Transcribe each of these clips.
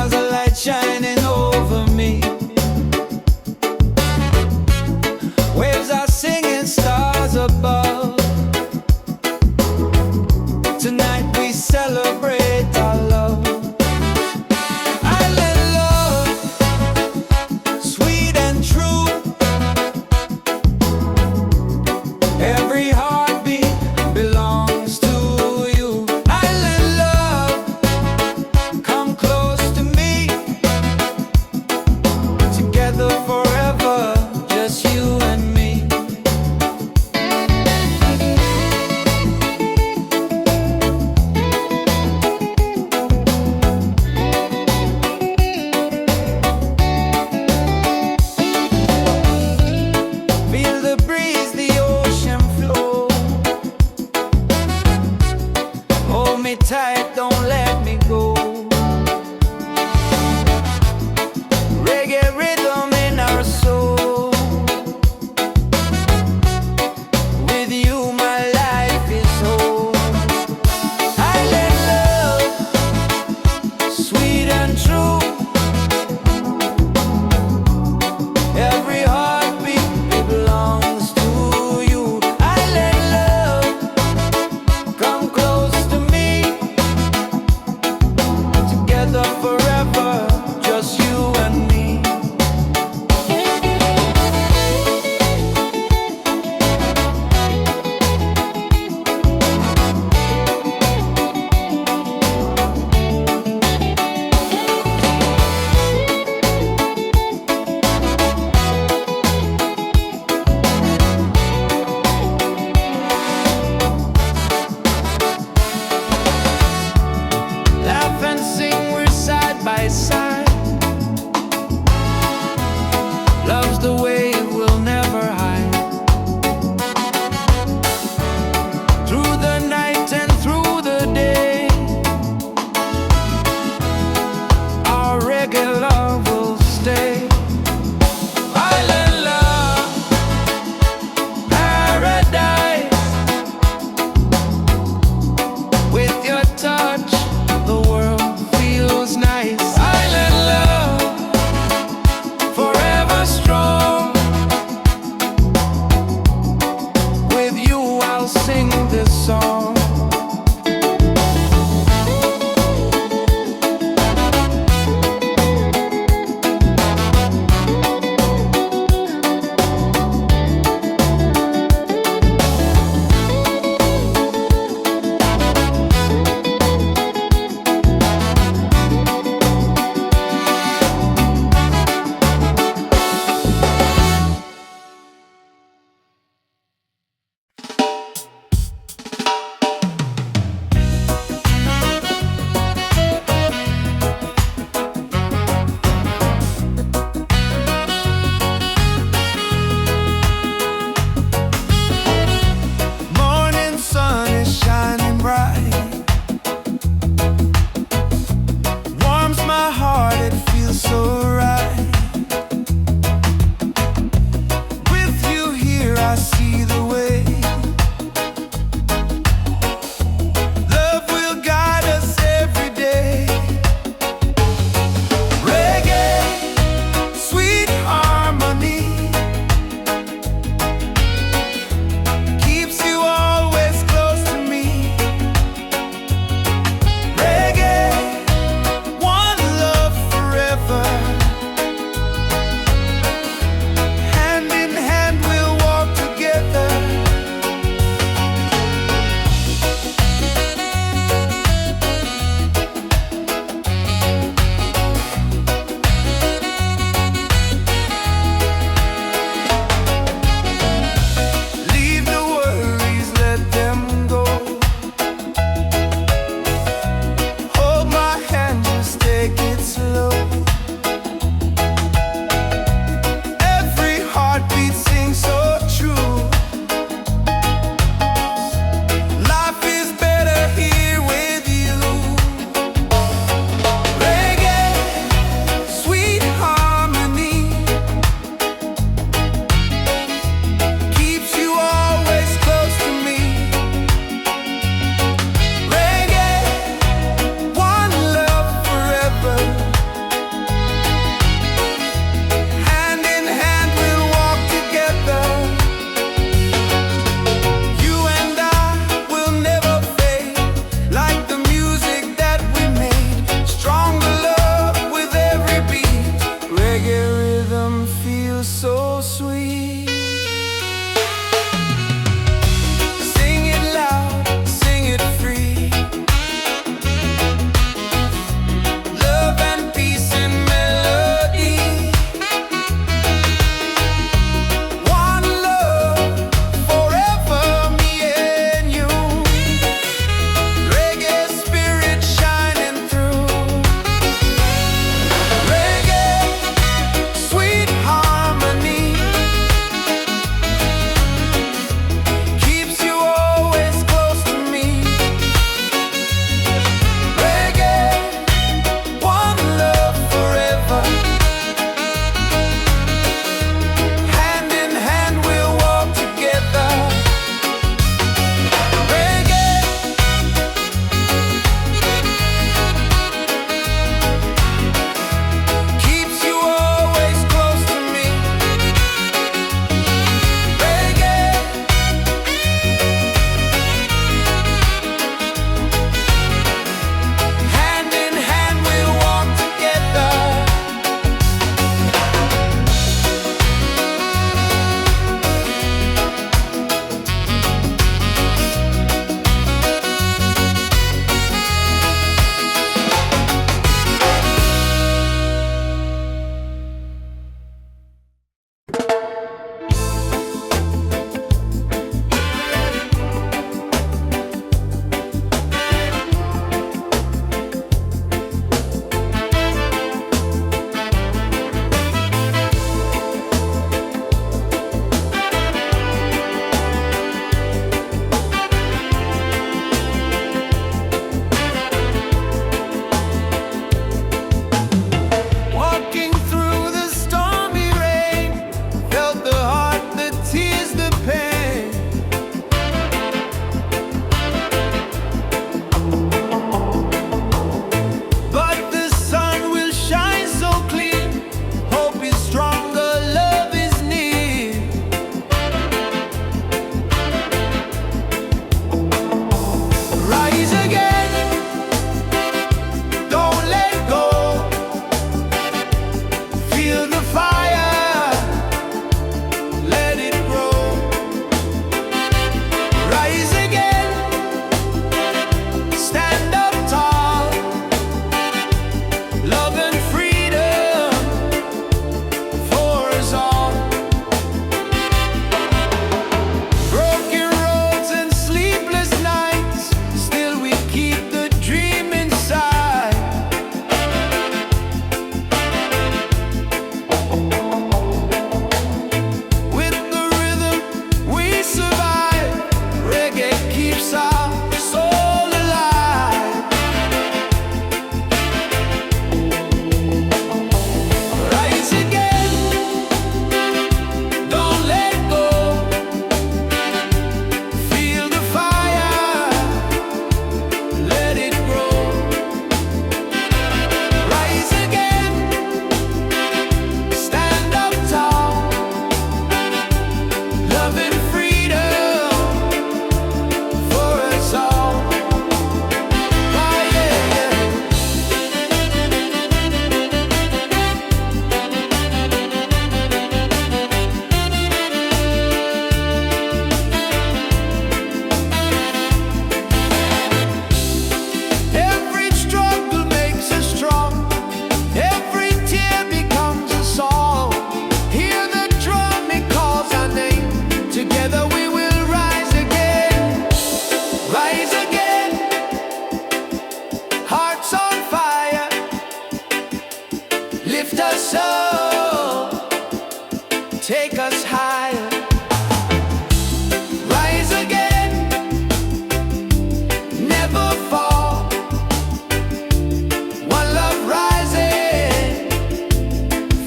smiles a light shining over me. Waves are singing, stars above. Tonight we celebrate our love. Island love, sweet and true. Every heartbeat belongs to you. Island love, come close to me. Lift us up, take us higher. Rise again, never fall. One love rising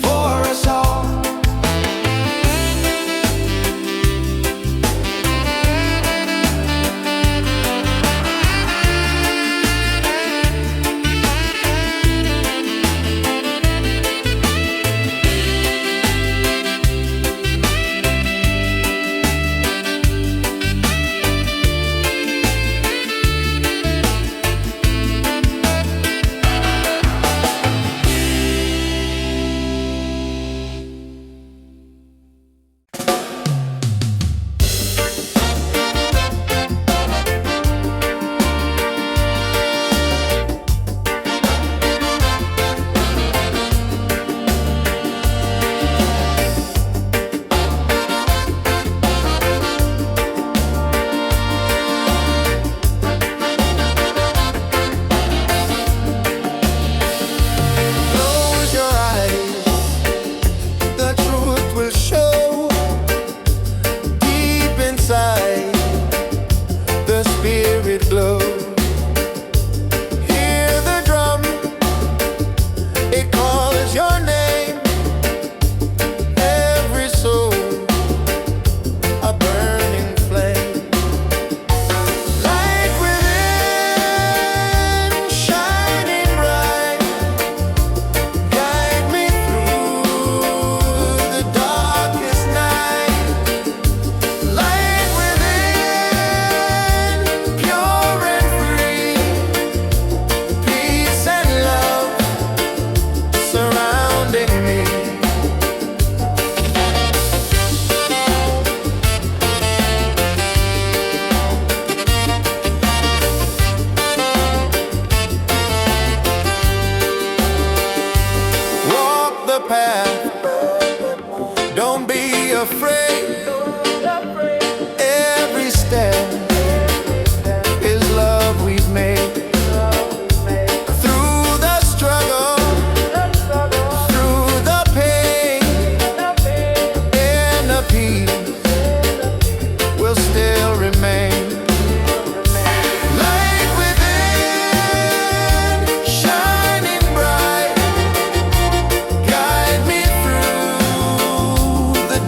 for us all.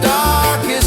Darkest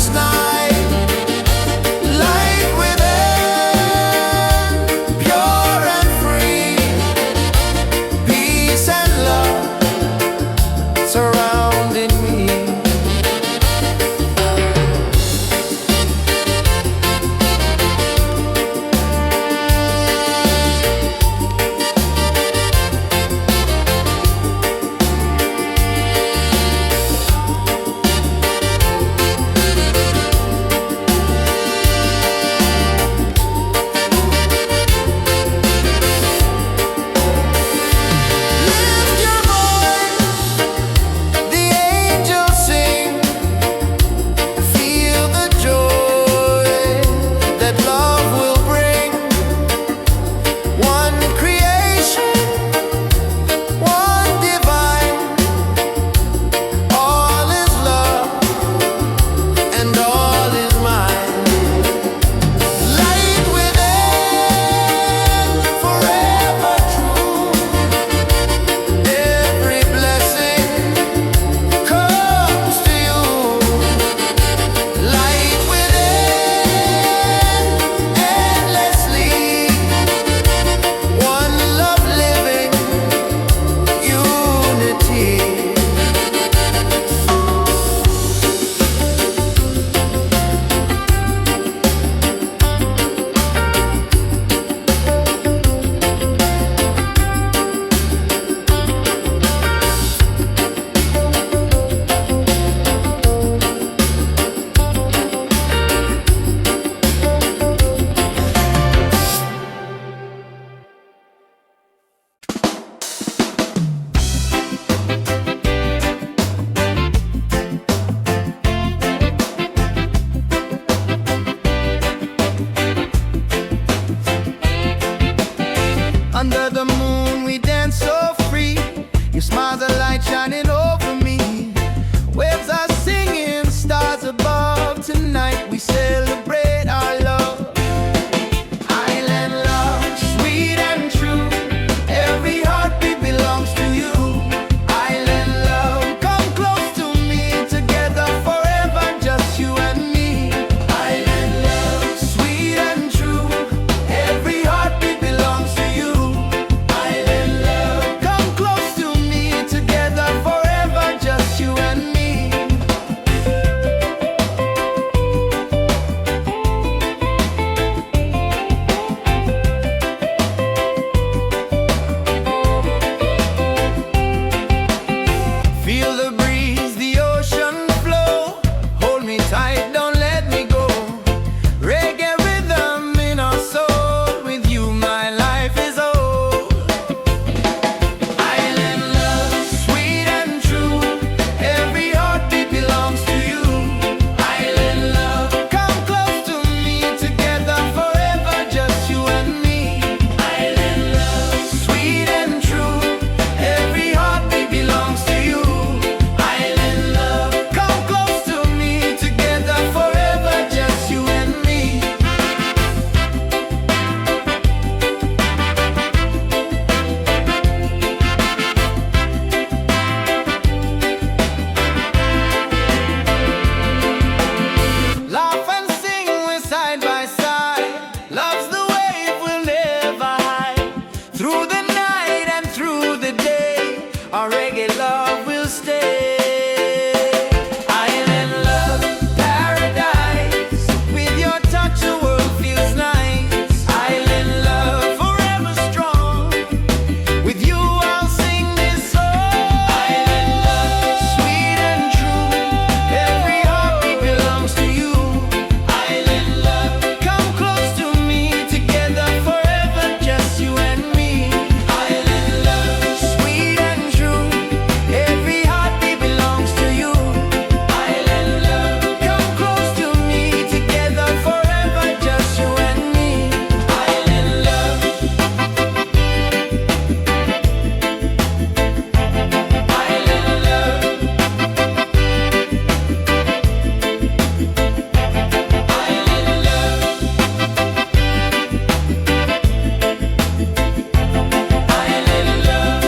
love will stay. Island love, paradise. With your touch, the world feels nice. Island love, forever strong. With you, I'll sing this song. Island love, sweet and true. Every heartbeat belongs to you. Island love, come close to me. Together forever, just you and me. Island love, sweet and true. Every heartbeat belongs to you. Island love, come close to me. Together forever, just you and me. Island love. Island love. Island love. Island love.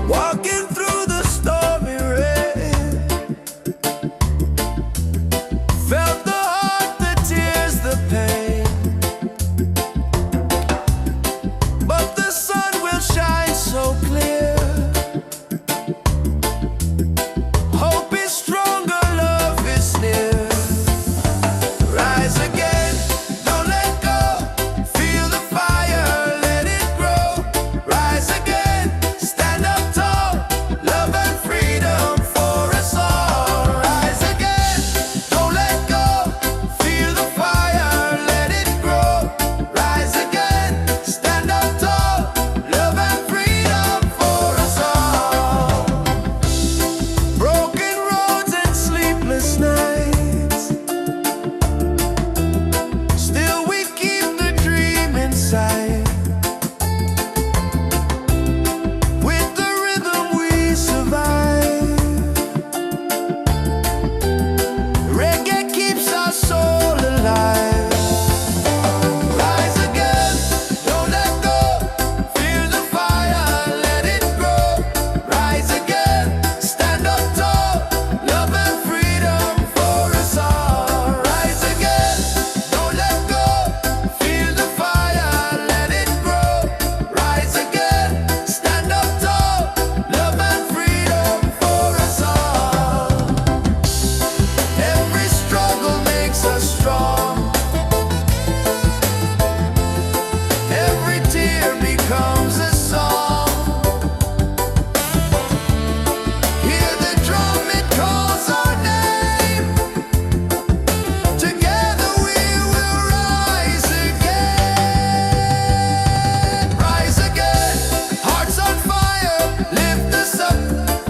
Walking through the stormy rain, felt the heart, the tears, the pain. But the sun will shine so clear. Hope is stronger, love is near. Rise again, don't let go. Feel the fire, let it grow. Rise again, stand up tall. Love and freedom for us all. Rise again, don't let go. Feel the fire, let it grow. Rise again, stand up tall. Love and freedom for us all. Broken roads and sleepless nights, still we keep the dream inside. With the rhythm we survive. Reggae keeps our soul alive. Rise again, don't let go. Feel the fire, let it grow. Rise again, stand up tall. Love and freedom for us all. Rise again, don't let go. Feel the fire, let it grow. Rise again, stand up tall. Love and freedom for us all. Every struggle makes us strong. Every tear becomes a song. Hear the drum, it calls our name. Together we will rise again. Rise again, hearts on fire. Lift us up,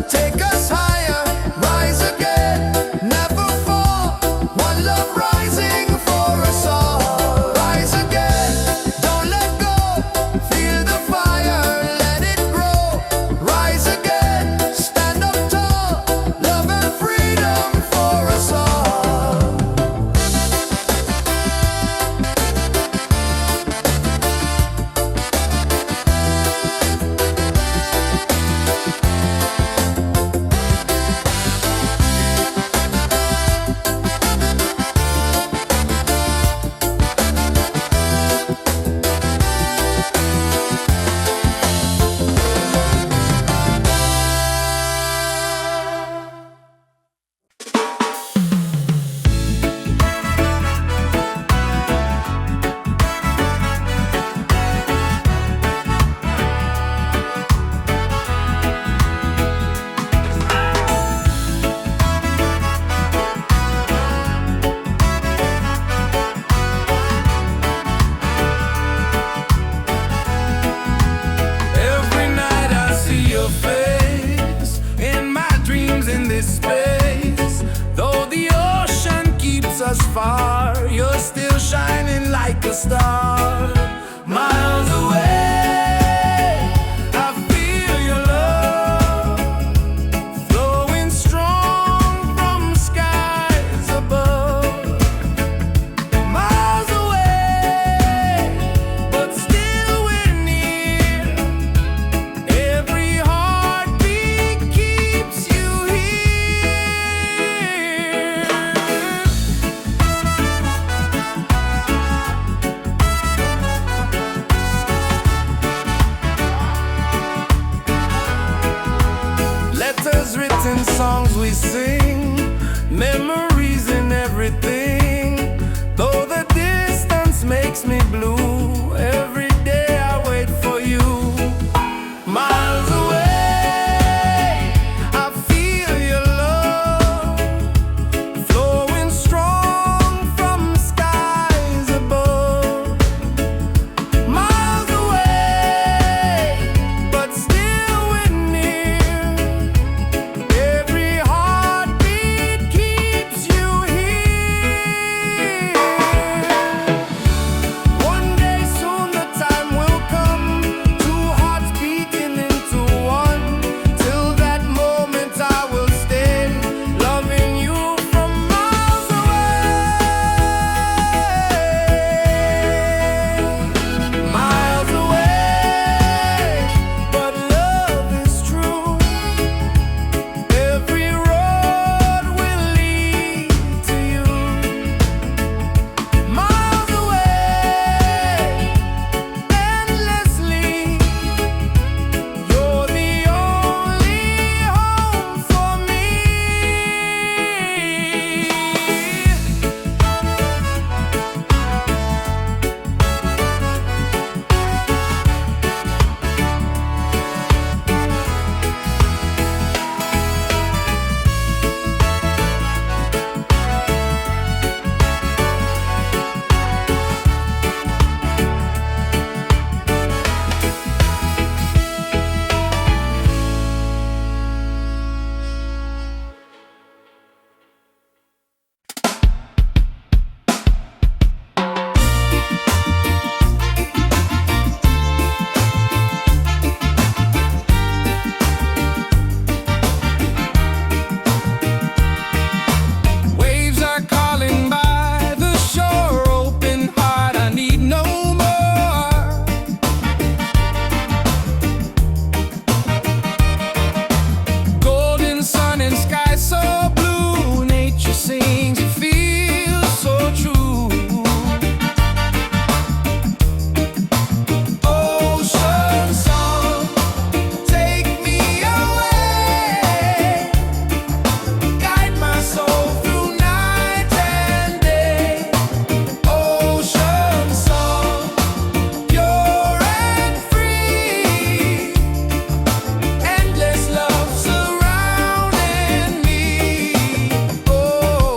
take us higher. Rise again, never fall. One love rising for us all. Rise again, don't let go. Feel the fire, let it grow. Rise again, stand up tall. Love and freedom for us all. Every night I see your face in my dreams in this space. Though the ocean keeps us far, you're still shining like a star. Miles away. we sing, memories and everything. Though the distance makes me blue, every day I wait for you. Miles away, I feel your love flowing strong from skies above. Miles away, but still we're near. Every heartbeat keeps you here. One day soon the time will come, two hearts beating into one. Till that moment I will stay, loving you from miles away. Miles away, but love is true. Every road will lead to you. Miles away, endlessly. You're the only home for me. Waves are calling by the shore, open heart, I need no more. Golden sun and sky so blue, nature sings, it feels so true. Ocean song, take me away, guide my soul through night and day. Ocean song, pure and free, endless love surrounding me. Oh,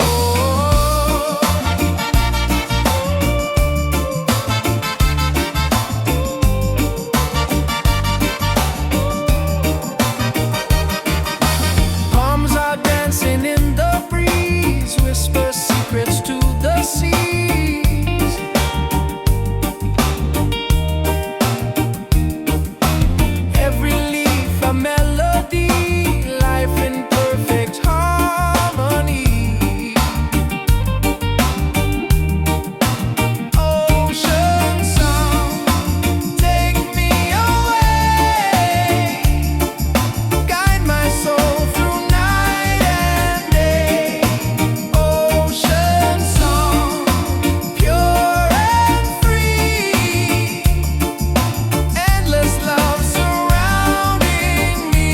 palms are dancing in the breeze, whisper secrets to the seas. Every leaf a melody, life in perfect harmony. Ocean song, take me away, guide my soul through night and day. Ocean song, pure and free, endless love surrounding me.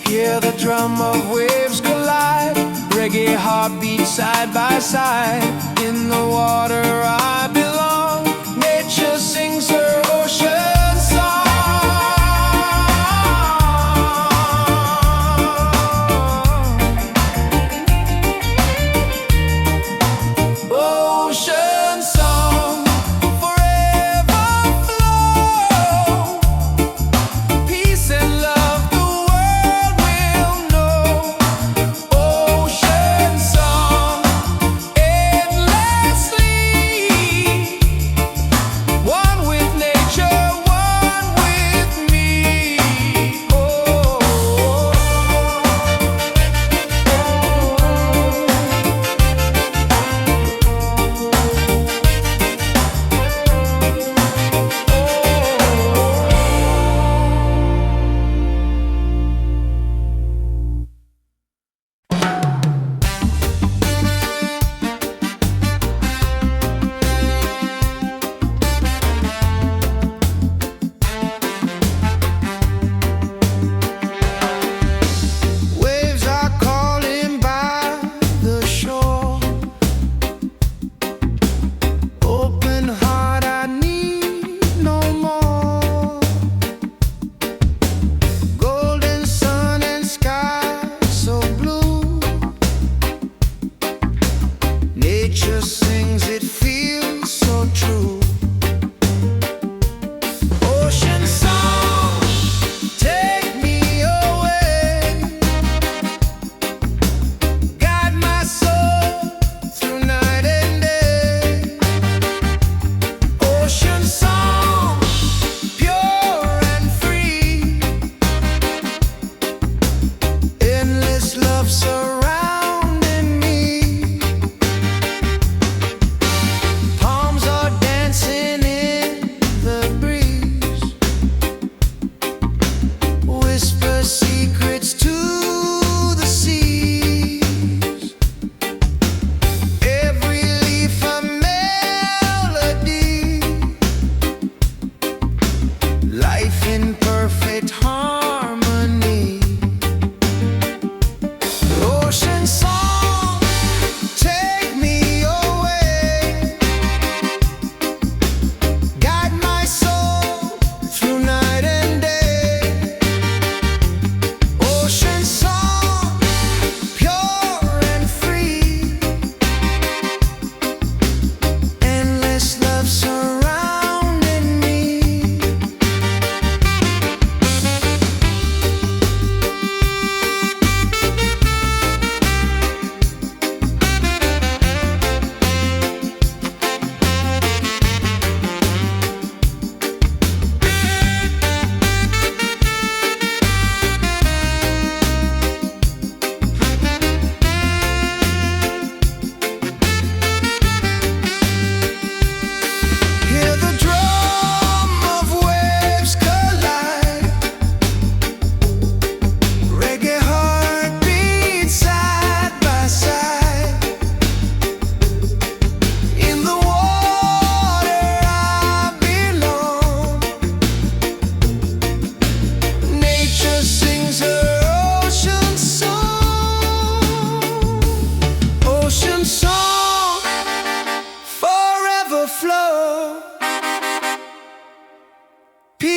Hear the drum of waves collide, reggae heartbeat side by side. In the water I belong, nature sings her ocean song. Ocean song, forever flow, peace and love the world will know. Ocean song, endless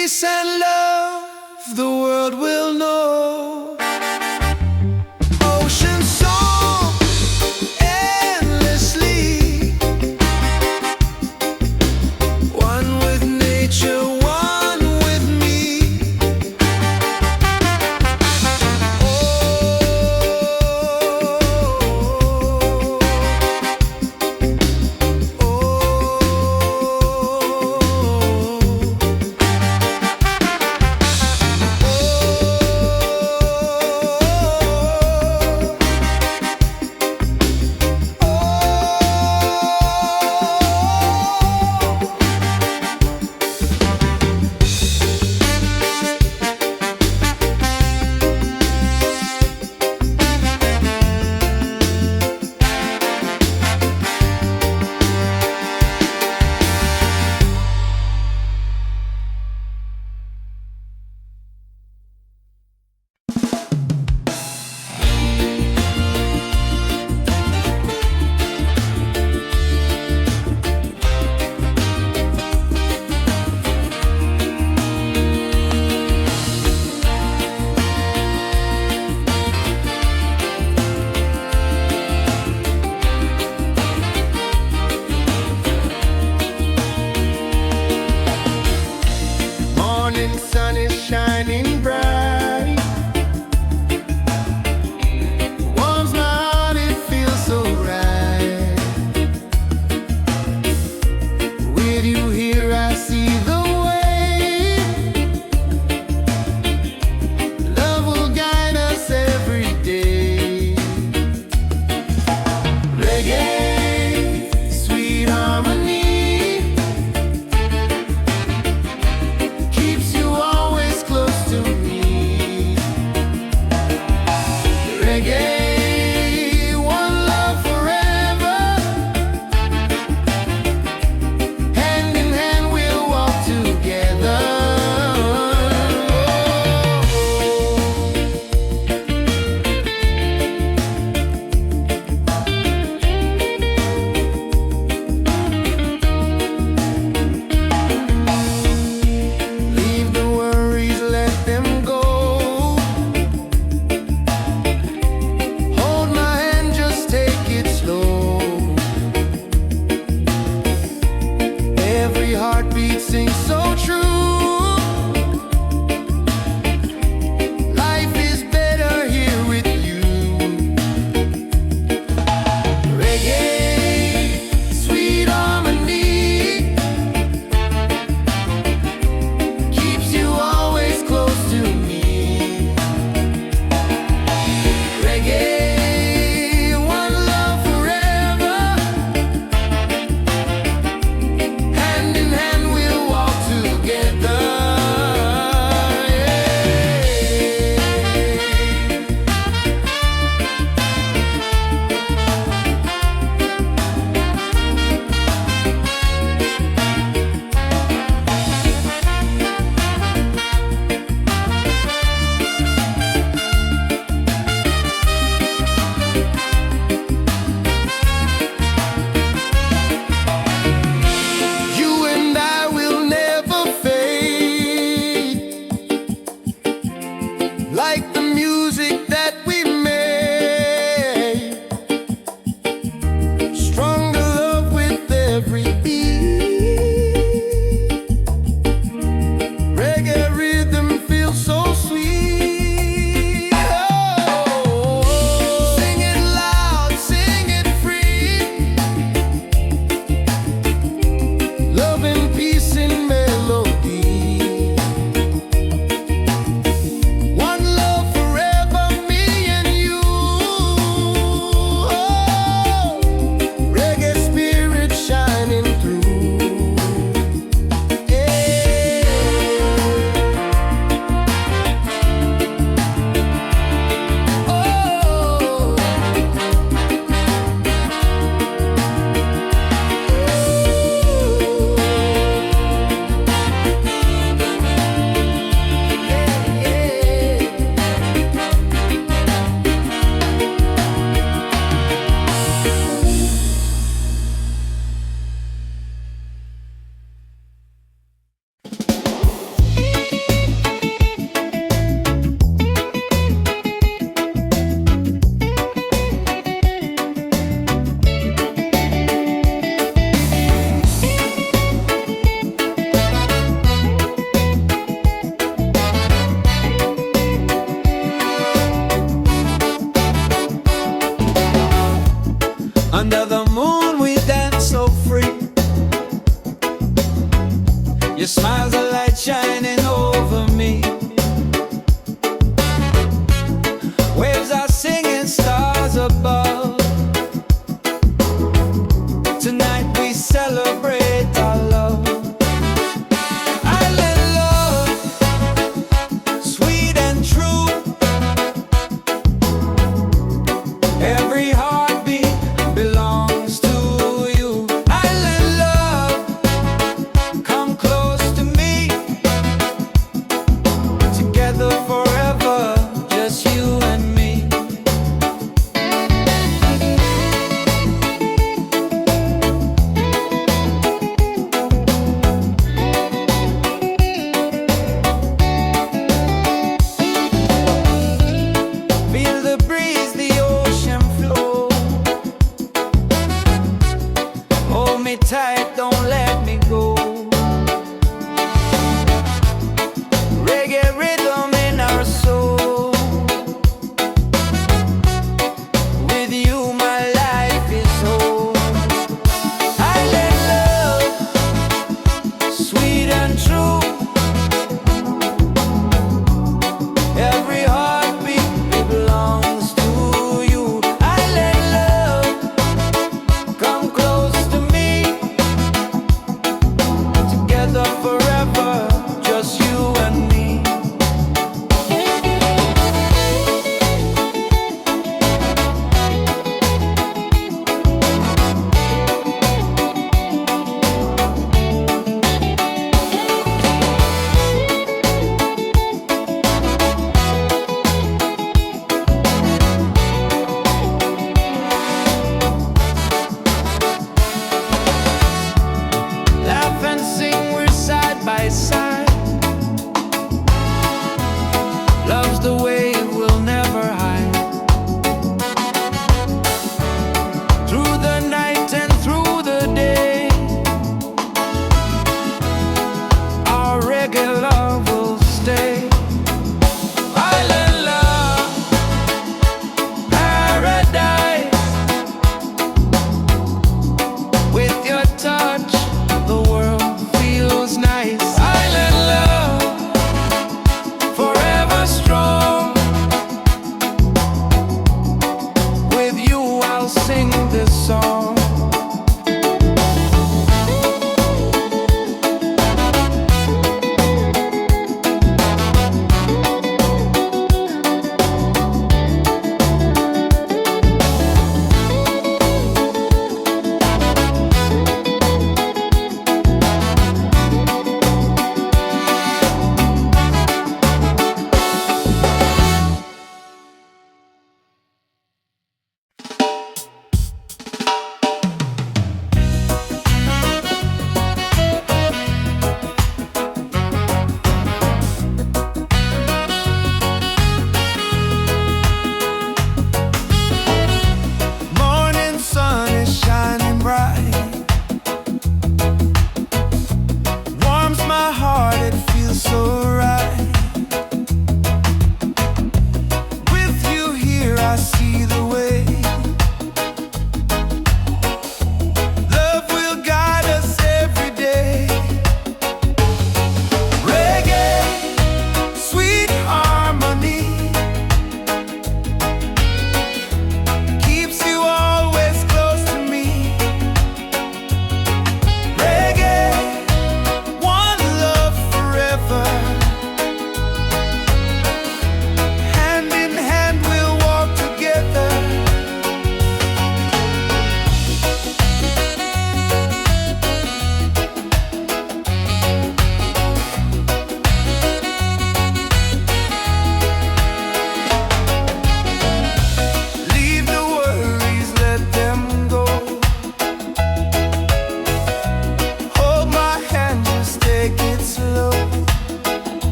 peace and love the world will know. Ocean song endlessly, one with nature, one with me. Morning sun is shining bright, warms my heart, it feels so right. With you here I see the way. Love will guide us every day. Reggae, sweet harmony, keeps you always close to me. Reggae, one love forever. Hand in hand we'll walk together. Leave the worries, let them go. Hold my hand, just take it slow. Every heartbeat sings so true. Life is better here with you. Reggae, sweet harmony, keeps you always close to me. Reggae, one love forever. Hand in hand we'll walk Your smile's a light shining over me. Waves are singing, stars above. Tonight we celebrate our love. Island love, sweet and true. Every heartbeat belongs to you. Island love, come close to me. Together forever, just you and me. Feel the breeze, the ocean flow. Hold me tight, don't let me go. Reggae rhythm in our soul. With you my life is whole. Island love, sweet and true. Every heartbeat belongs to you. Island love, come close to me. Together forever, just you and me. Laugh and sing, we're side by side. Love's the way we'll never hide. Through the night and through the day, our reggae love will stay. Island love, paradise. With your touch, the world feels nice. Island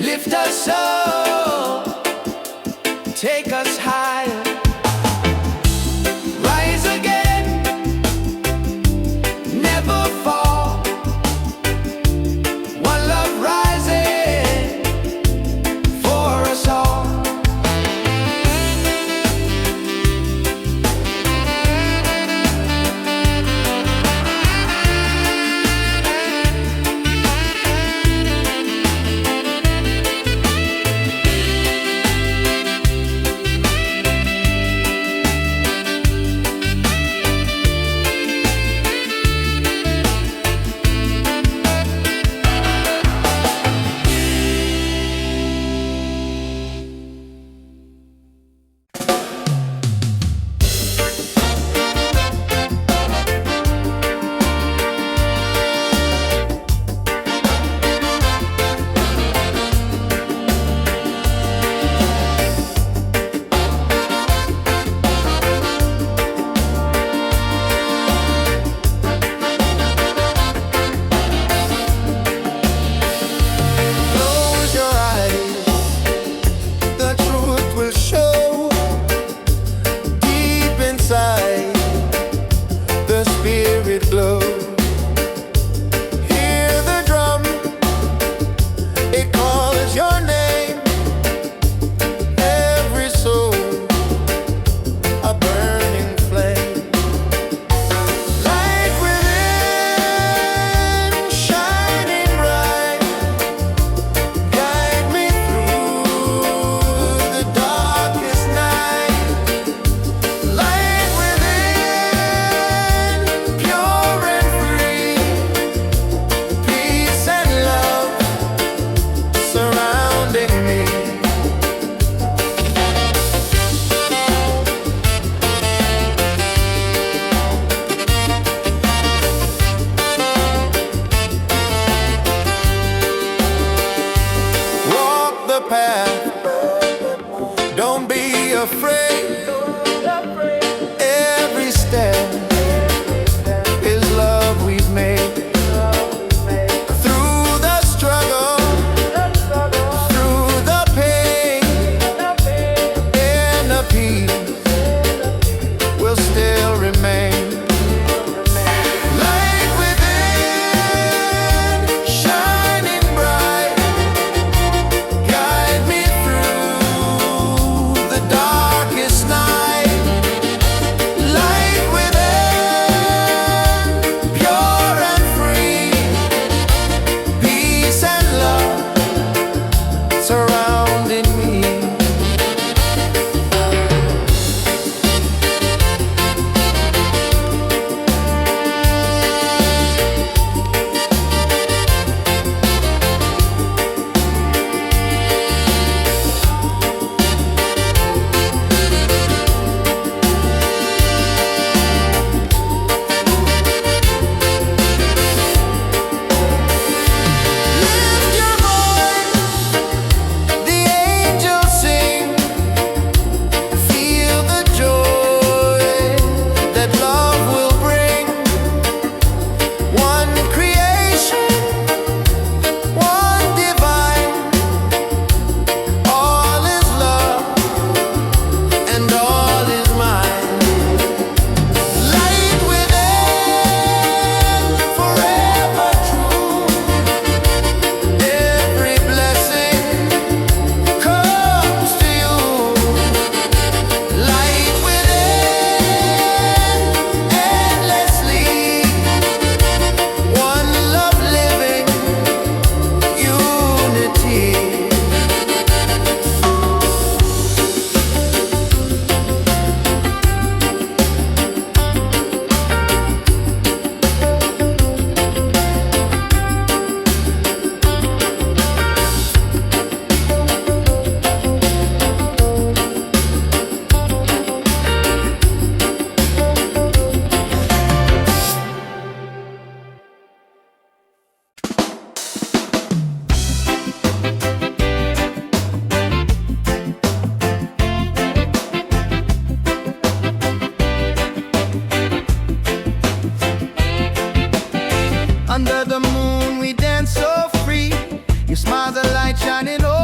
Lift us up, take us higher. Rise again, never fall. One love rising for us all. Don't be afraid. Every step is love we've made. Through the struggle, through the pain, inner peace will still remain. Light within, shining bright, guide me through the darkest night. Light within, pure and free, peace and love surrounding me. Lift your voice, the angels sing. Feel the joy that love will bring. One creation, one divine. All is love and all is mine. Light within, forever true. Every blessing comes to you. Light within, endlessly. One love living, unity. Under the moon we dance so free. Your smile's a light shining over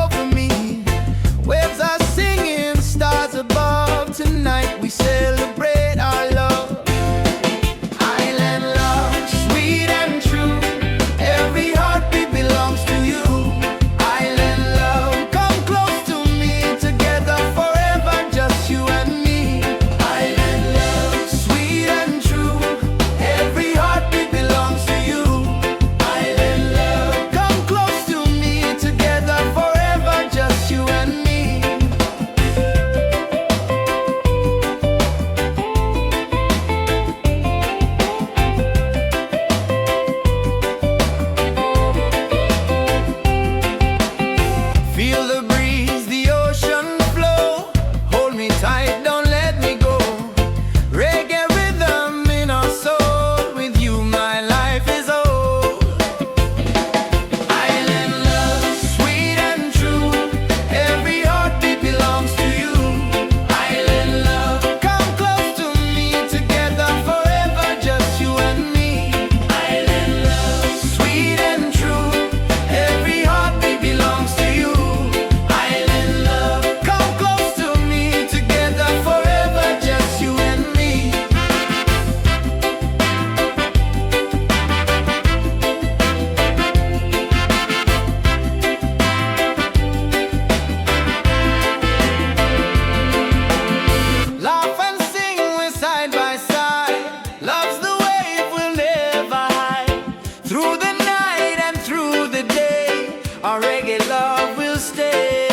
our reggae love will stay.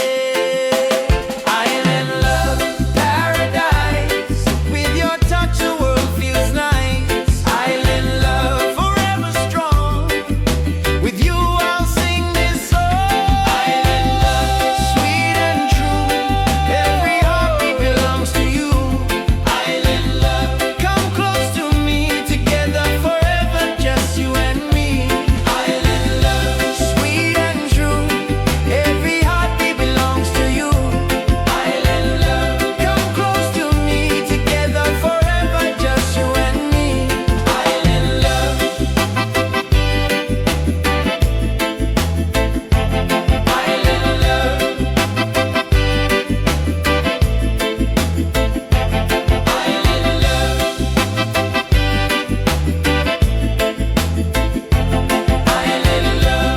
Island love, paradise. With your touch, the world feels nice. Island love, forever strong. With you, I'll sing this song. Island love, sweet and true. Every heartbeat belongs to you. Island love, come close to me. Together forever, just you and me. Island love, sweet and true. Every heartbeat belongs to you. Island love, come close to me. Together forever, just you and me. Island love. Island love. Island love. Island love.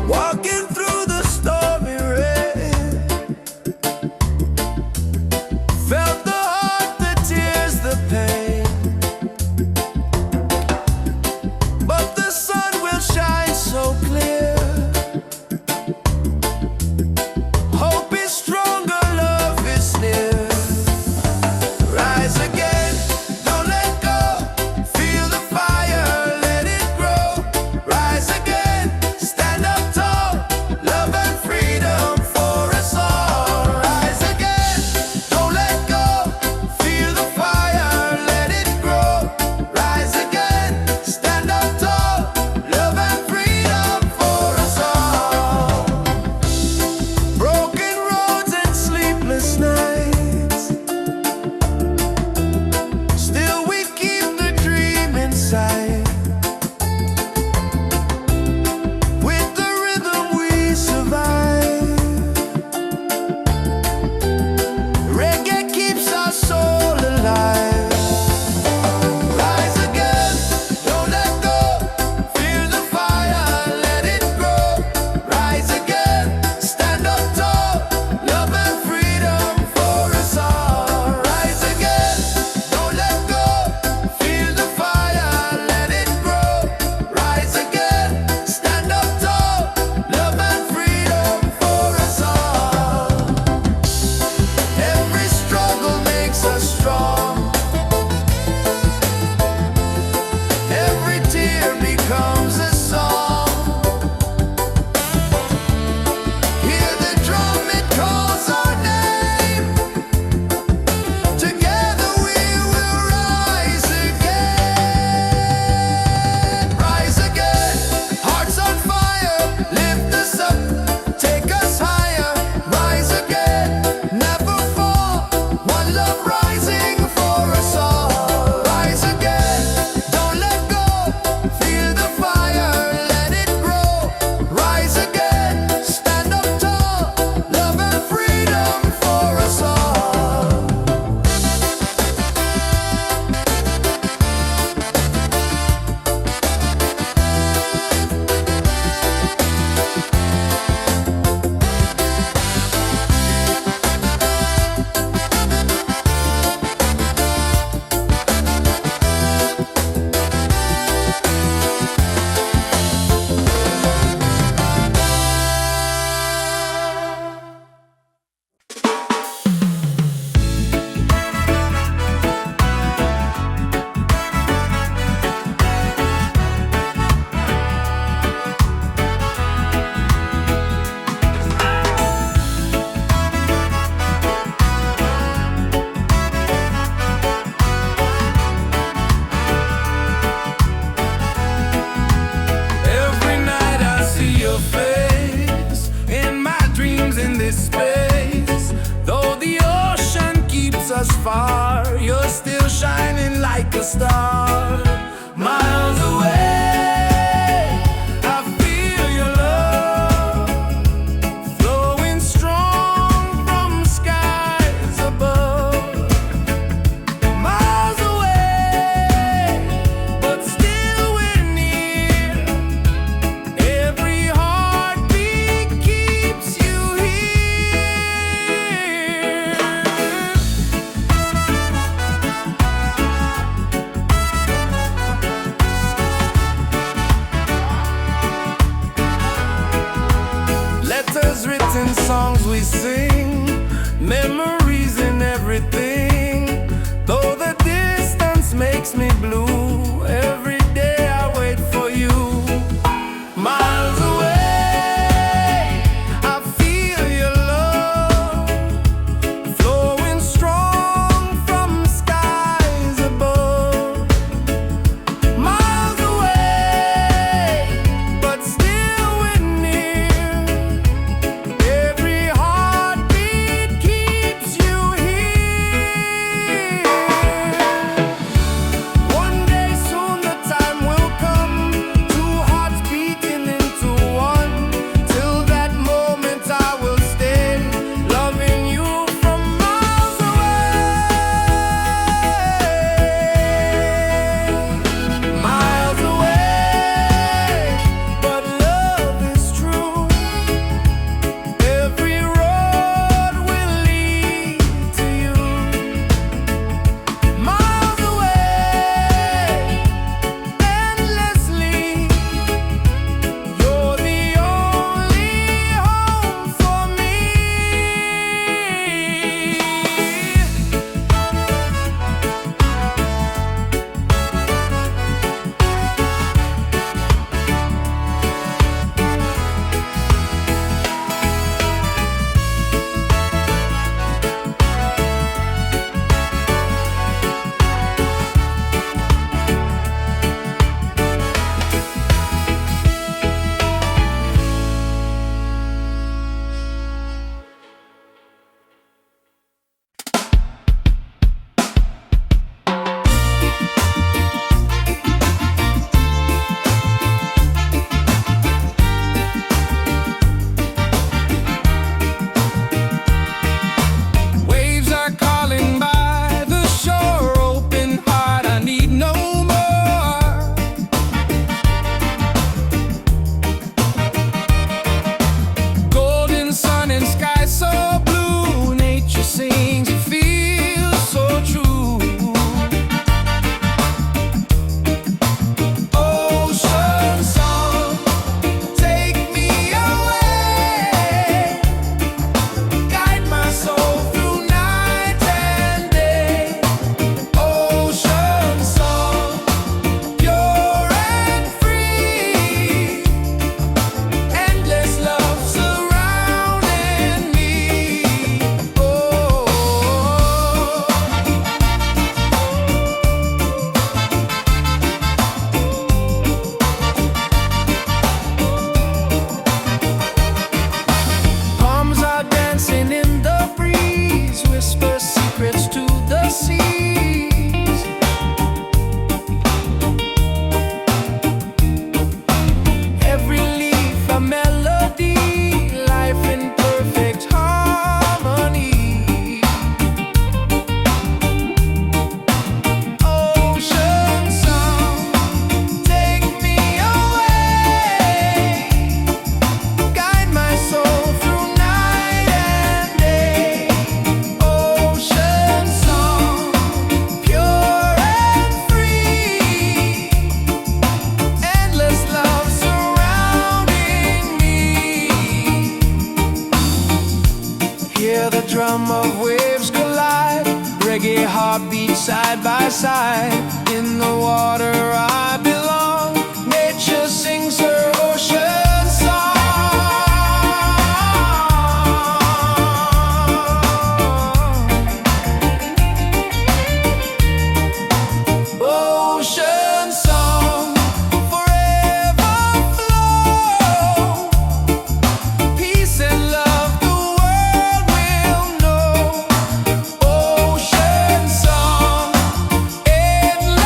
Walking through the stormy rain, felt the heart, the tears, the pain. But the sun will shine so clear. Hope is stronger, love is near. Rise again, don't let go. Feel the fire, let it grow. Rise again, stand up tall. Love and freedom for us all. Rise again, don't let go. Feel the fire, let it grow. Rise again, stand up tall. Love and freedom for us all. Broken roads and sleepless nights, still we keep the dream inside. With the rhythm we survive. Reggae keeps our soul alive. Rise again, don't let go. Feel the fire, let it grow. Rise again, stand up tall. Love and freedom for us all. Rise again, don't let go. Feel the fire, let it grow. Rise again, stand up tall. Love and freedom for us all. Every struggle makes us strong. Every tear becomes a song. Hear the drum, it calls our name. Together we will rise again. Rise again, hearts on fire. Lift us up, take us higher. Rise again, never fall. One love rising for us all. Rise again, don't let go. Feel the fire, let it grow. Rise again, stand up tall. Love and freedom for us all. Every night I see your face in my dreams in this space. Though the ocean keeps us far, you're still shining like a star. we sing, memories and everything. Though the distance makes me blue, every day I wait for you. Miles away, I feel your love flowing strong from skies above. Miles away, but still we're near. Every heartbeat keeps you here. One day soon the time will come, two hearts beating into one. Till that moment I will stay, loving you from miles away. Miles away, but love is true. Every road will lead to you. Miles away, endlessly. You're the only home for me. Waves are calling by the shore, open heart, I need no more. Golden sun and sky so blue, nature sings, it feels so true. Ocean song, take me away, guide my soul through night and day. Ocean song, pure and free, endless love surrounding me. Oh, palms are dancing in the breeze, whisper secrets to the seas. Every leaf a melody, life in perfect harmony. Ocean song, take me away, guide my soul through night and day. Ocean song, pure and free, endless love surrounding me. Hear the drum of waves collide, reggae heartbeat side by side. In the water I belong, nature sings her ocean song. Ocean song, forever flow, peace and love the world will know. Ocean song, endless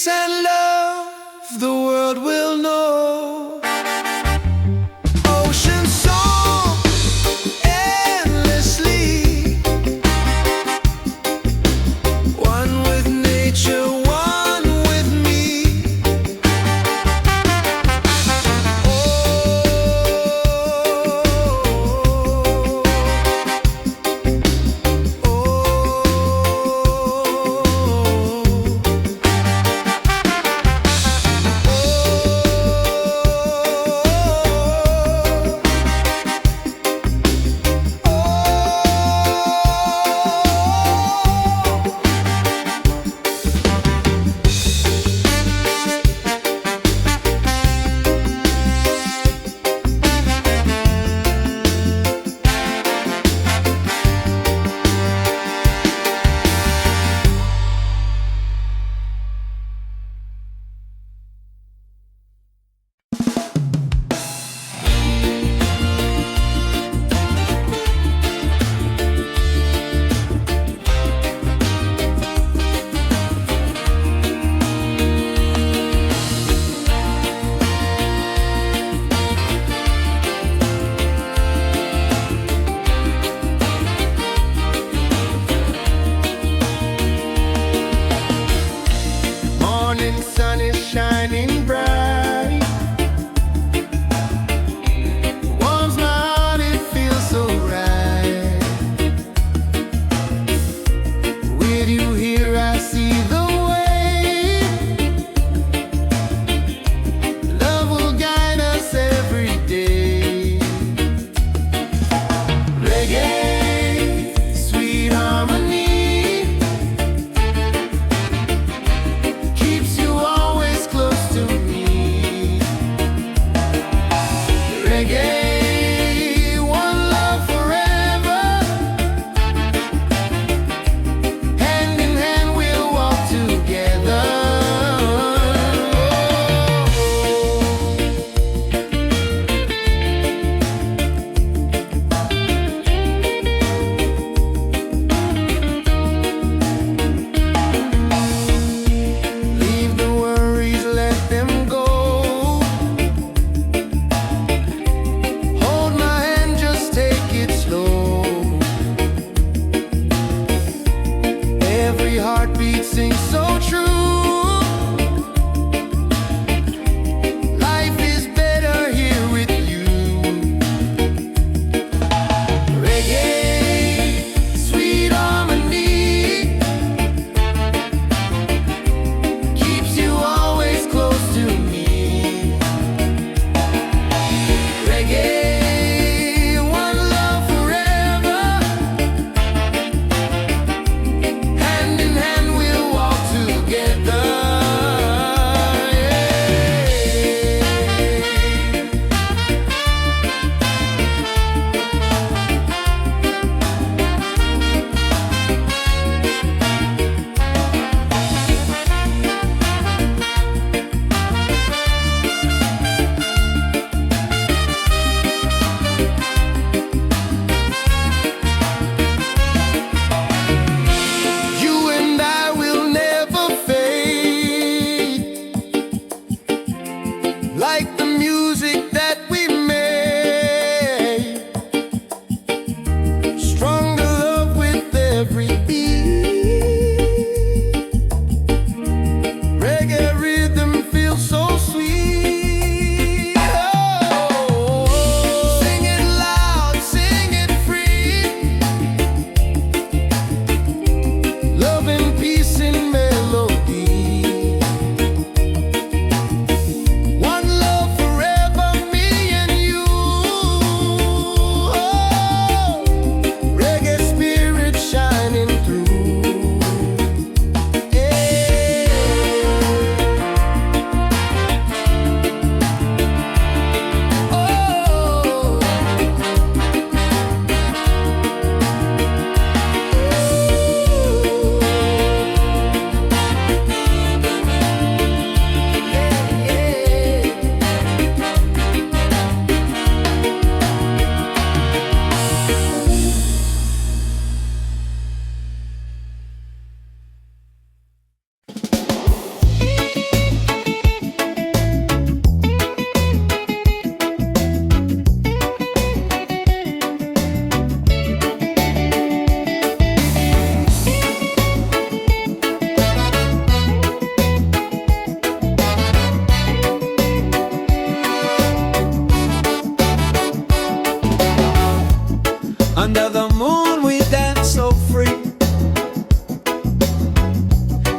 peace and love the world will know. Ocean song endlessly, one with nature, one with me.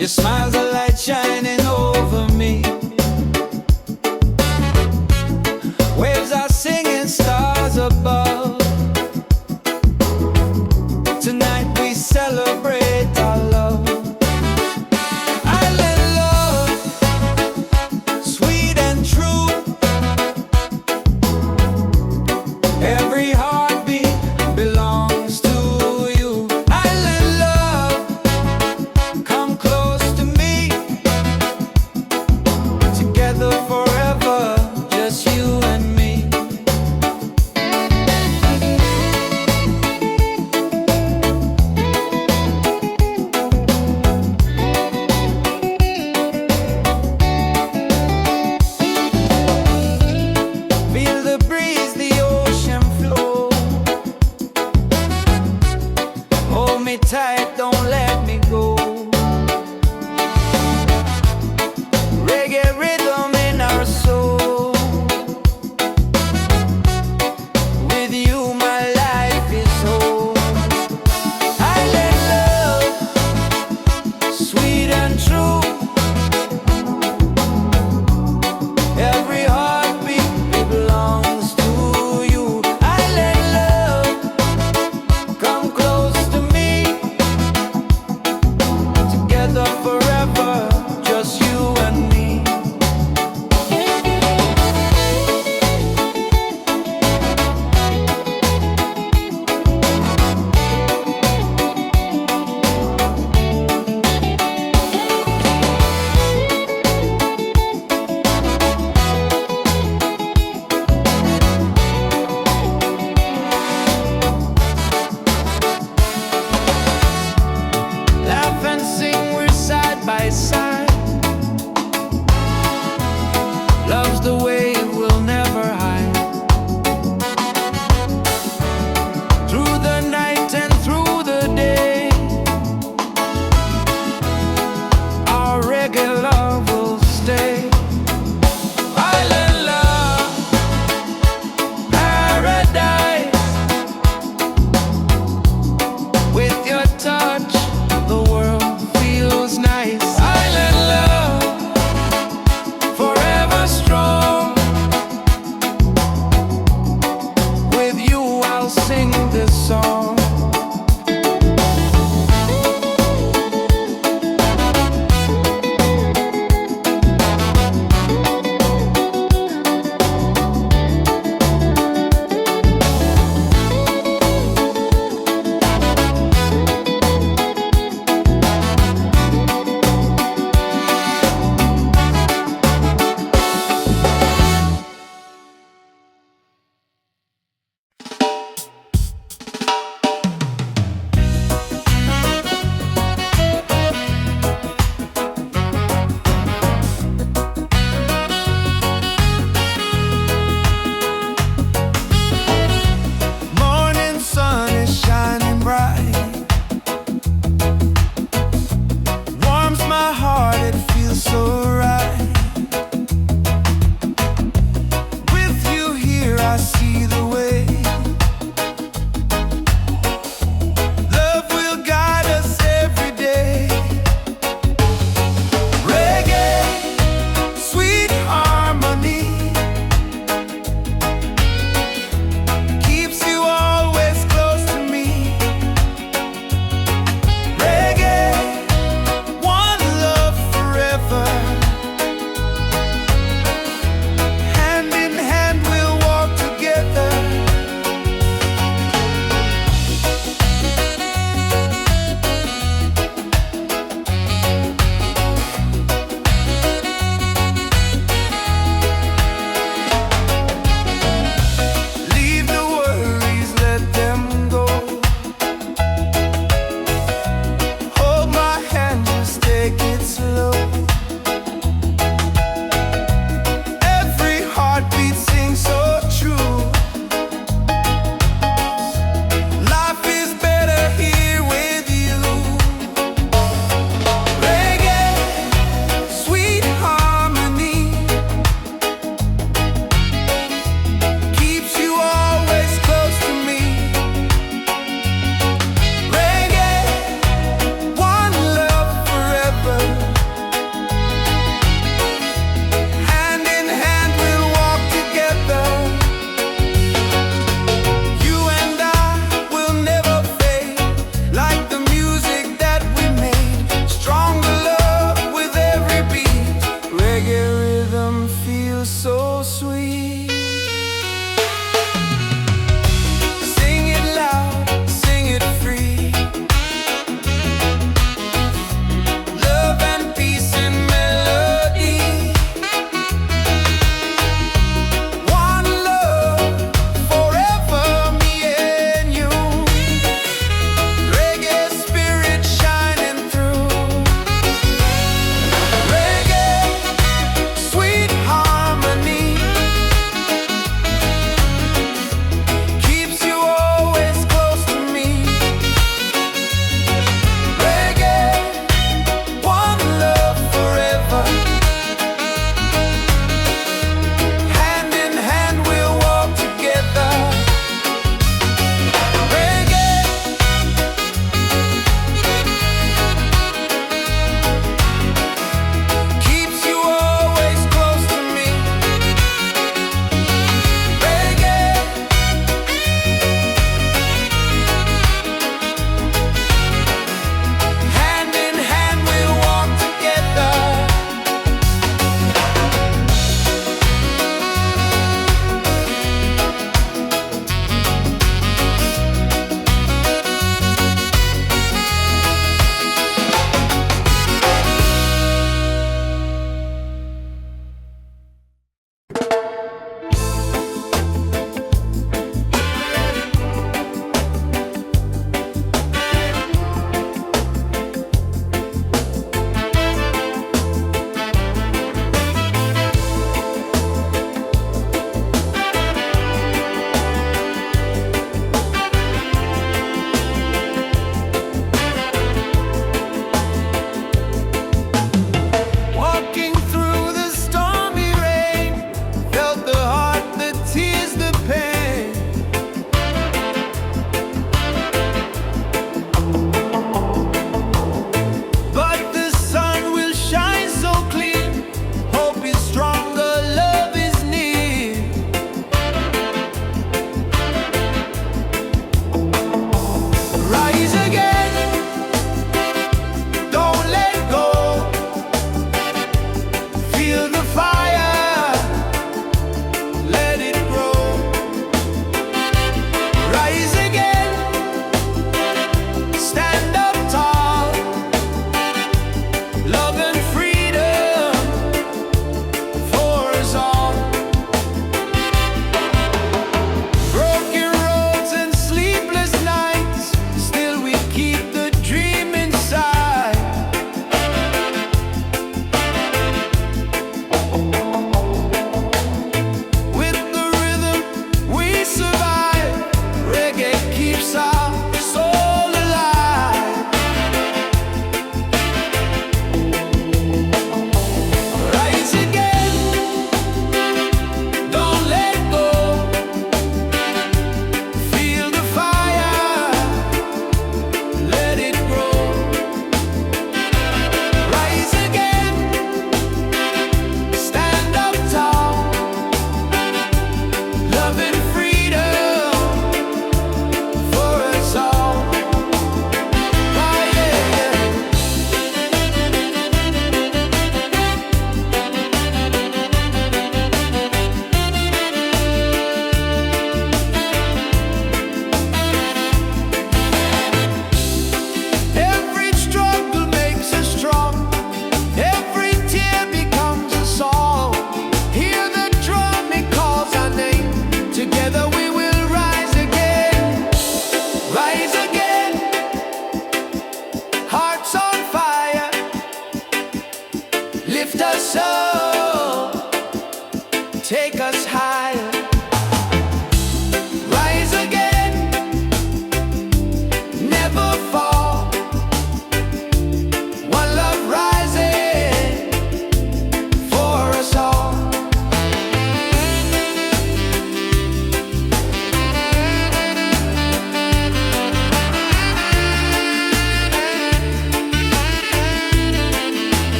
Your smile's a light shining over me. Waves are singing, stars above. Tonight we celebrate our love. Island love, sweet and true. Every heartbeat belongs to you. Island love, come close to me.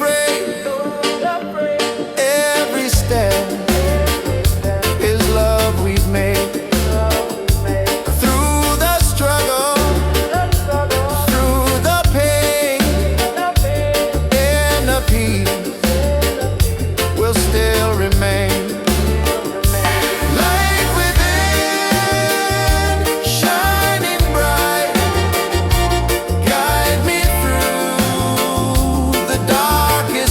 afraid. Every step is love we've made. Through the struggle, through the pain, and the peace will still remain. Light within, shining bright, guide me through the darkest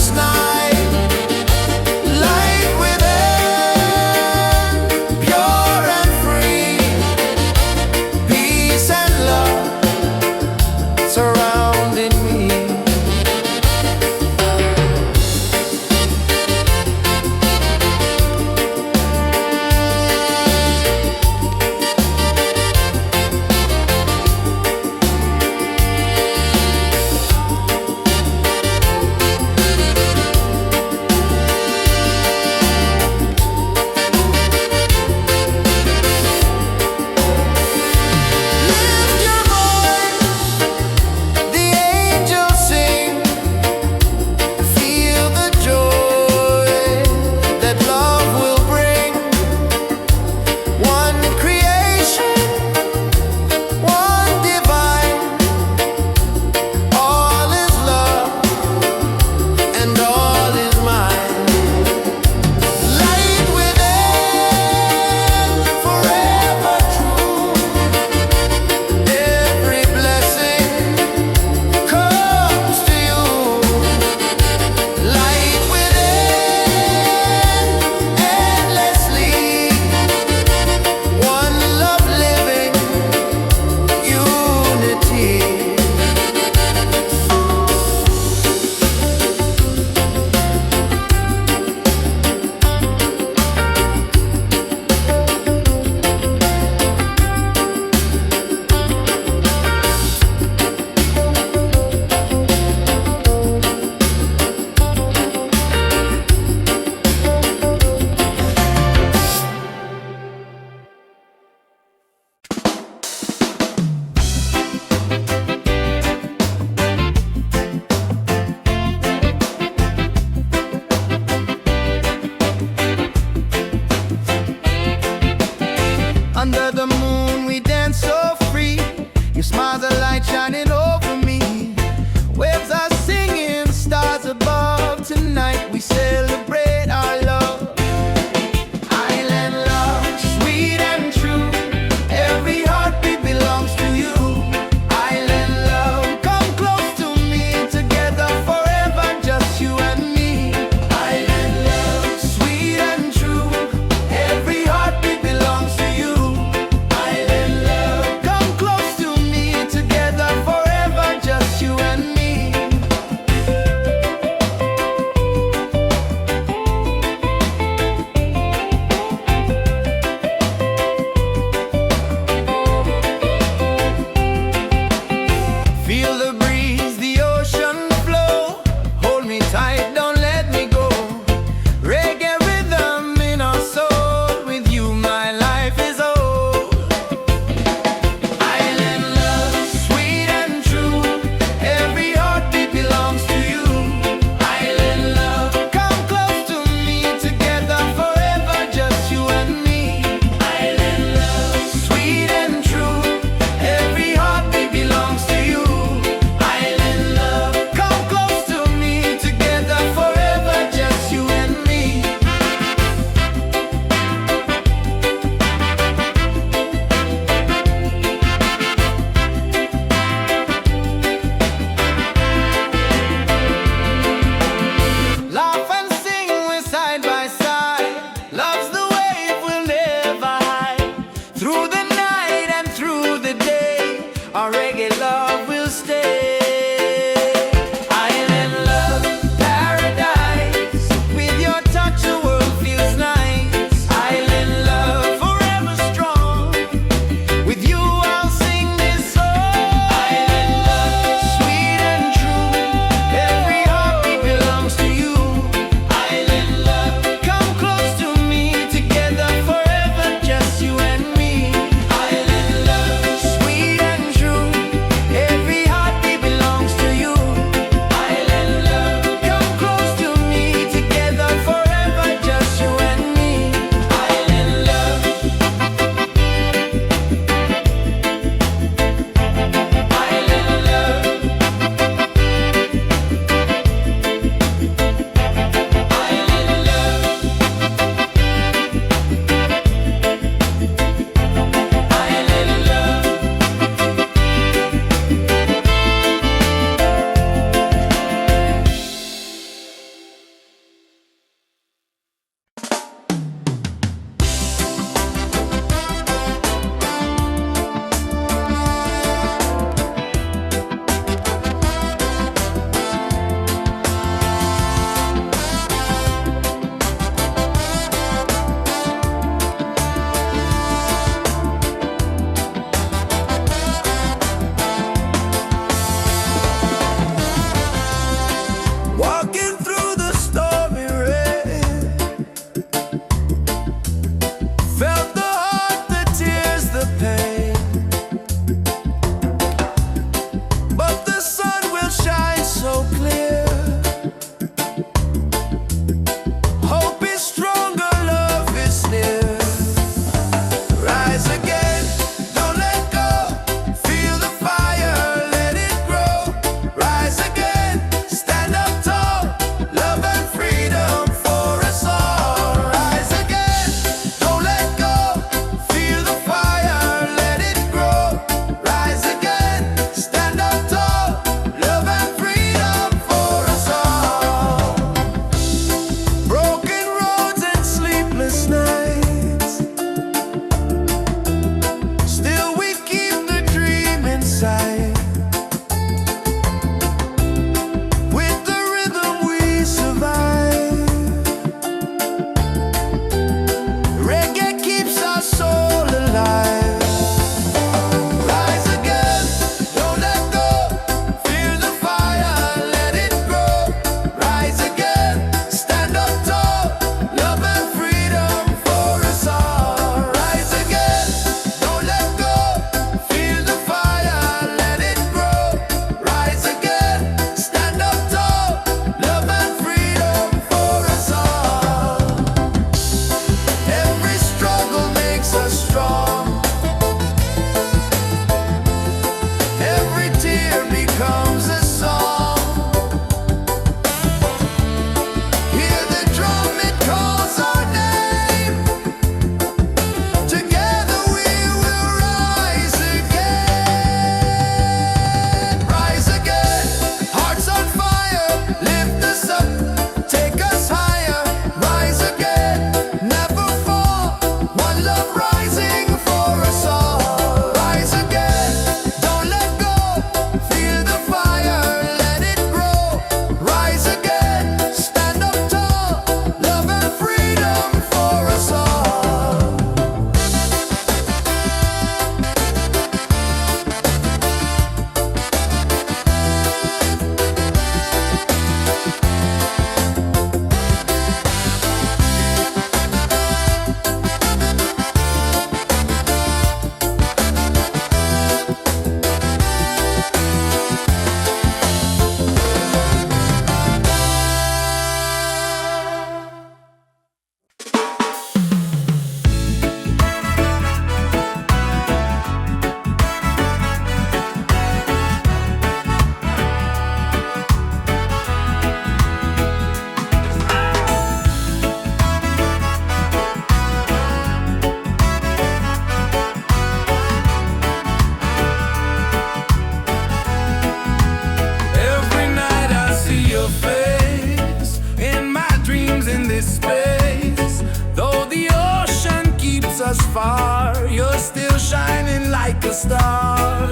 a star.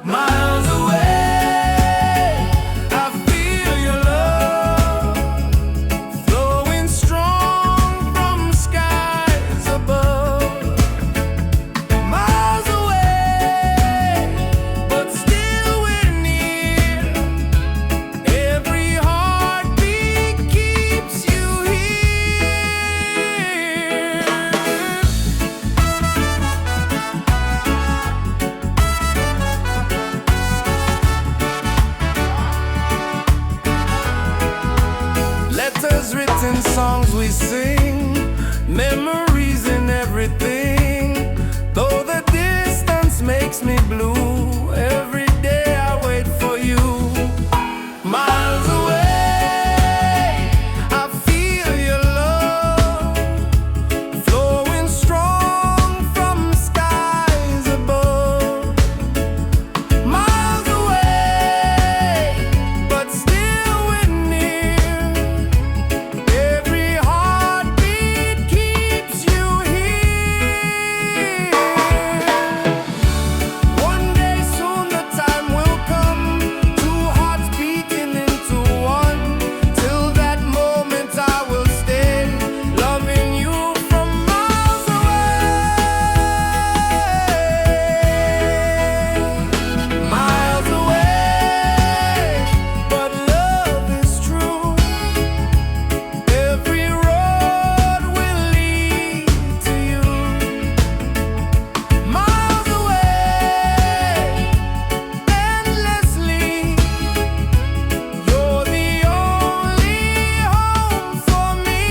Miles away, I feel your love flowing strong from skies above. Miles away, but still we're near. Every heartbeat keeps you here. Letters written, songs we sing, memories in everything. Though the distance makes me blue, every day I wait for you. Miles away, I feel your love flowing strong from skies above. Miles away, but still we're near. Every heartbeat keeps you here. One day soon the time will come, two hearts beating into one. Till that moment I will stay, loving you from miles away. Miles away, but love is true. Every road will lead to you. Miles away, endlessly. You're the only home for me.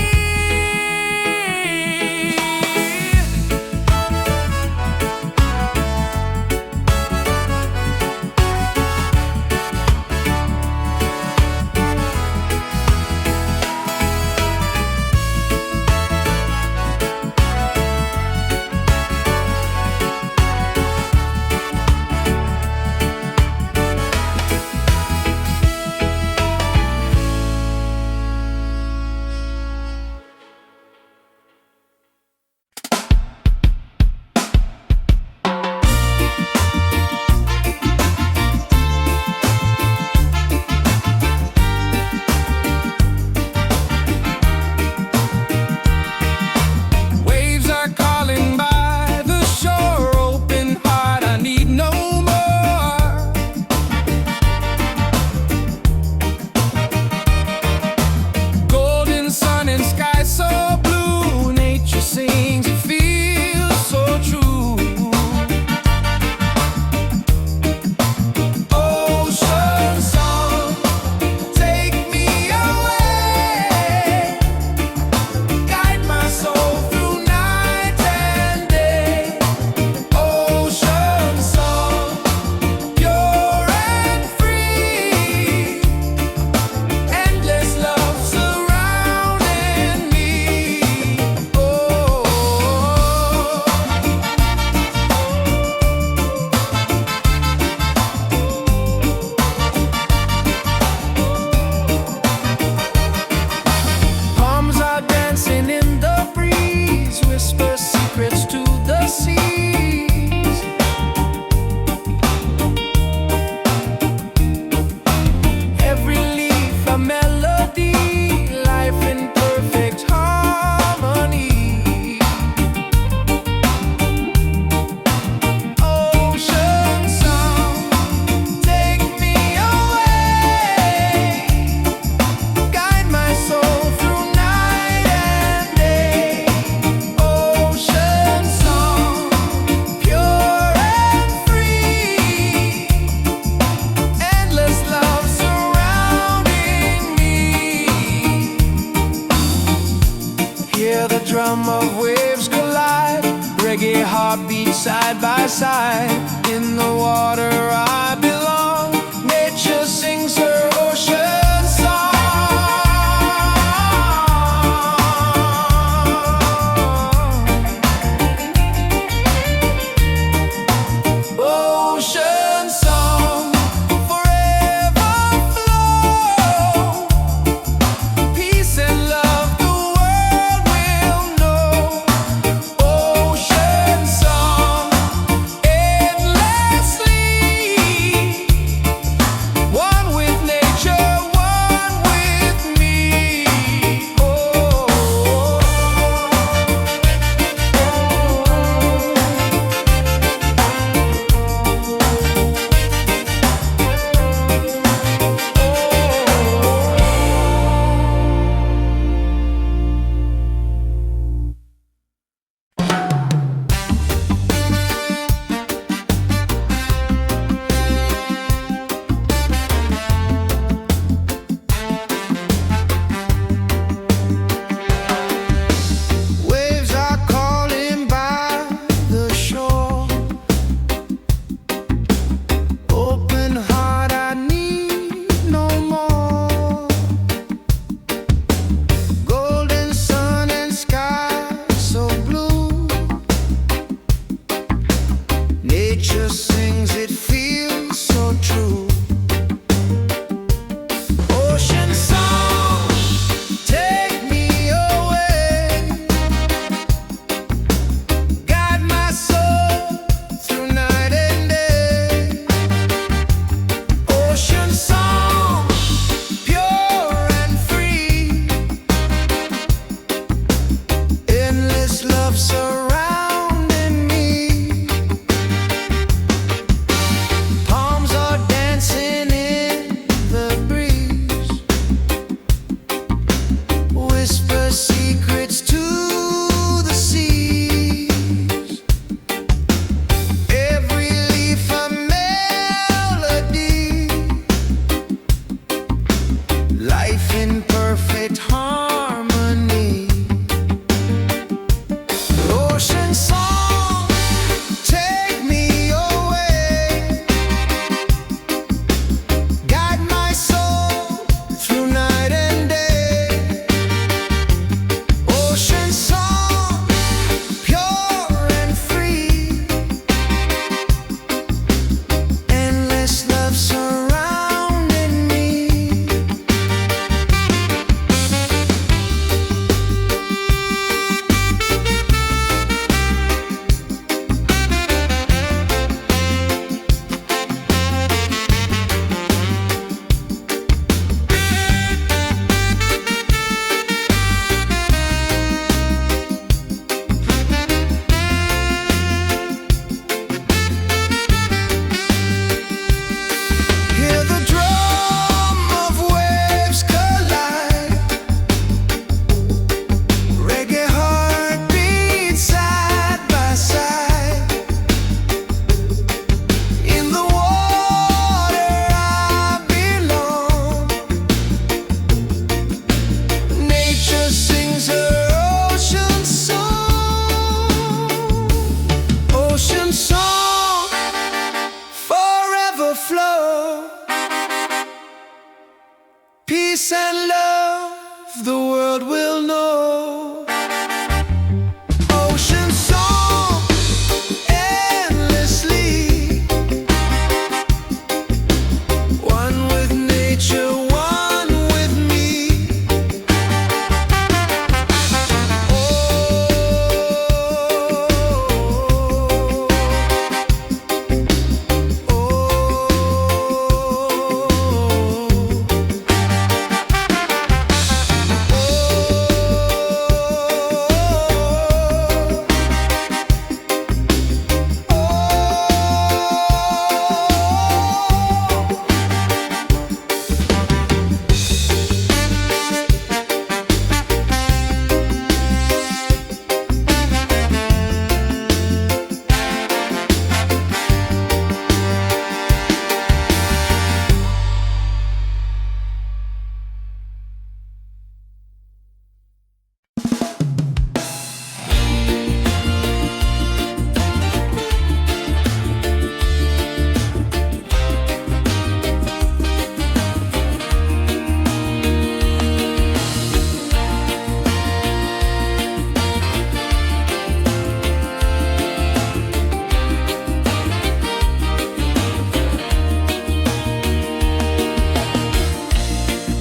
Waves are calling by the shore, open heart, I need no more. Golden sun and sky so blue, nature sings, it feels so true. Ocean song, take me away. Guide my soul through night and day. Ocean song, pure and free. Endless love surrounding me. Oh. Palms are dancing in the breeze, whisper secrets to the seas. Every leaf a melody, life in perfect harmony. Ocean song, take me away. Guide my soul through night and day. Ocean song, pure and free. Endless love surrounding me. Hear the drum of waves collide, reggae heartbeat side by side. In the water I belong, nature sings her ocean song. Ocean song, forever flow. Peace and love the world will know. Ocean song, peace and love the world will know. Ocean song endlessly, one with nature, one with me.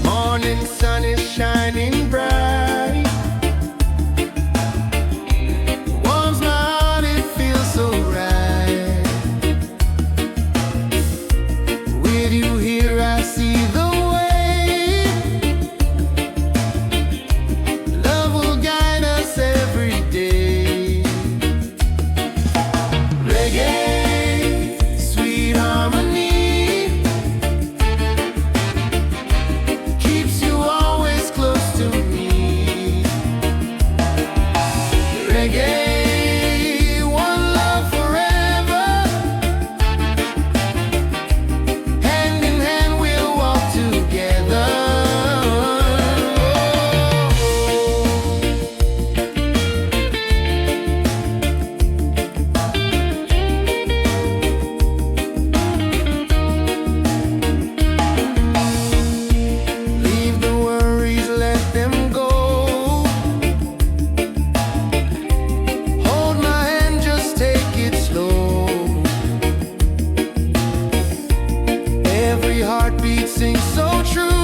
Morning sun is shining bright, warms my heart, it feels so right. With you here I see the way. Love will guide us every day. Reggae, sweet harmony, keeps you always close to me. Reggae, one love forever. Hand in hand we'll walk together. Leave the worries, let them go. Hold my hand, just take it slow. Every heartbeat sings so true.